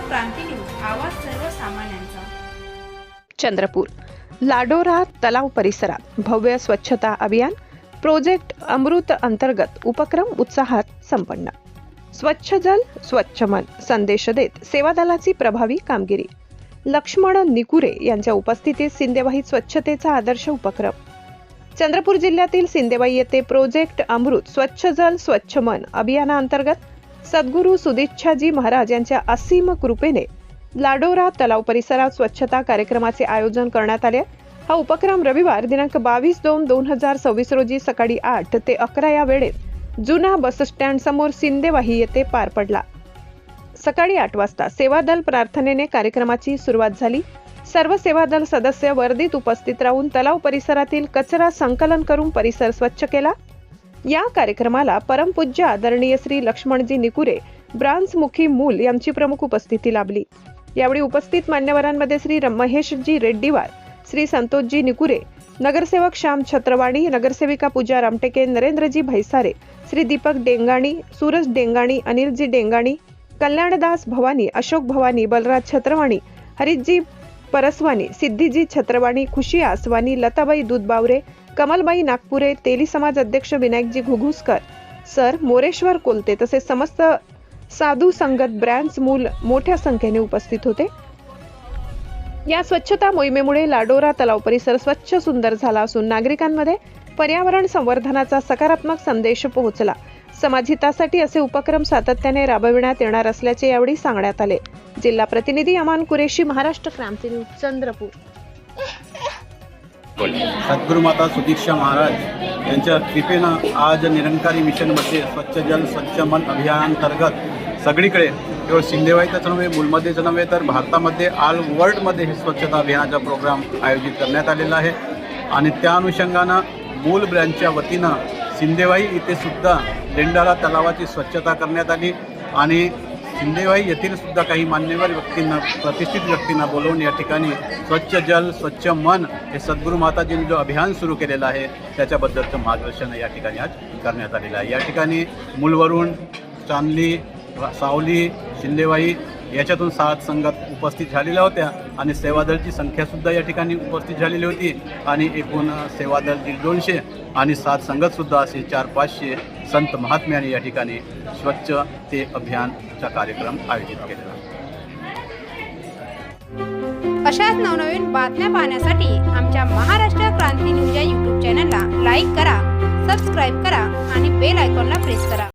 क्रांती news, आवाज सर्वसामान्यांचा। चंद्रपूर लाडोरा तलाव परिसरात भव्य स्वच्छता अभियान प्रोजेक्ट अमृत अंतर्गत उपक्रम उत्साहात संपन्न। स्वच्छ जल स्वच्छ मन संदेश देत सेवा दलाची प्रभावी कामगिरी। लक्ष्मण निकुरे यांच्या उपस्थितीत सिंदेवाही स्वच्छतेचा आदर्श उपक्रम। चंद्रपूर जिल्ह्यातील सिंदेवाही येथे प्रोजेक्ट अमृत स्वच्छ जल स्वच्छ मन अभियानांतर्गत सद्गुरू सुदीच्छाजी महाराज यांच्या असीम कृपेने लाडोरा तलाव परिसरात स्वच्छता कार्यक्रमाचे आयोजन करण्यात आले। हा उपक्रम रविवार दिनांक 22/2/2026 रोजी सकाळी 8 ते 11 या वेळेत जुना बस स्टँड समोर सिंदेवाही येथे पार पडला। सकाळी 8 वाजता सेवा दल प्रार्थनेने कार्यक्रमाची सुरुवात झाली। सर्व सेवा दल सदस्य वर्दीत उपस्थित राहून तलाव परिसरातील कचरा संकलन करून परिसर स्वच्छ केला। या कार्यक्रमाला परमपूज्य आदरणीय श्री लक्ष्मणजी निकुरे ब्रांचमुखी मूल यांची प्रमुख उपस्थिती लाभली। यावेळी उपस्थित मान्यवरांमध्ये श्री महेशजी रेड्डीवार, श्री संतोषजी निकुरे, नगरसेवक श्याम छत्रवाणी, नगरसेविका पूजा रामटेके, नरेंद्रजी भैसारे, श्री दीपक डेंगाणी, सूरज डेंगाणी, अनिलजी डेंगाणी, कल्याणदास भवानी, अशोक भवानी, बलराज छत्रवाणी, हरिजी परसवानी, सिद्धीजी छत्रवाणी, खुशी आसवानी, लताबाई दूधबावरे, कमलबाई नागपुरे, तेली समाज अध्यक्ष विनायकजी घुघुसकर, सर मोरेश्वर कोलते तसेच समस्त साधू संगत ब्रँच मूल मोठ्या संख्येने उपस्थित होते। या स्वच्छता मोहिमेमुळे लाडोरा तलाव परिसर स्वच्छ सुंदर झाला असून नागरिकांमध्ये पर्यावरण संवर्धनाचा सकारात्मक संदेश पोहोचला। समाजहितासाठी असे उपक्रम सातत्याने राबविण्यात येणार असल्याचे यावेळी सांगण्यात आले। जिल्हा प्रतिनिधी अमान कुरेशी, महाराष्ट्र क्रांती न्यूज, चंद्रपूर। सद्गुरू माता सुदीक्षा महाराज यांच्या कृपेनं आज निरंकारी मिशनमध्ये स्वच्छ जल स्वच्छ मन अभियानांतर्गत सगळीकडे केवळ सिंदेवाहीतच नव्हे, मूलमध्येच नव्हे तर भारतामध्ये ऑल वर्ल्डमध्ये हे स्वच्छता अभियानाचा प्रोग्राम आयोजित करण्यात आलेला आहे। आणि त्या अनुषंगानं मूल ब्रँचच्या वतीनं सिंदेवाही इथे सुद्धा लेंडारा तलावाची स्वच्छता करण्यात आली आणि सिंदेवाही येथील सुद्धा काही मान्यवर व्यक्तींना, प्रतिष्ठित व्यक्तींना बोलवून या ठिकाणी स्वच्छ जल स्वच्छ मन हे सद्गुरू माताजींनी जो अभियान सुरू केलेलं आहे त्याच्याबद्दलचं मार्गदर्शन या ठिकाणी आज करण्यात आलेलं आहे। या ठिकाणी मूलवरून, चांदली, सावली, सिंदेवाही याच्यातून 7 संघात उपस्थित झालेल्या होत्या आणि सेवादलची संख्यासुद्धा या ठिकाणी उपस्थित झालेली होती आणि एकूण सेवादल 150 आणि 7 संघातसुद्धा असे 400-500 संत महात्म्यांनी या ठिकाणी स्वच्छ ते अभियानचा कार्यक्रम आयोजित केलेला। अशाच नवनवीन बातम्या पाहण्यासाठी आमच्या महाराष्ट्र क्रांती न्यूज या YouTube चॅनलला लाईक करा, सबस्क्राईब करा आणि बेल आयकॉनला प्रेस करा।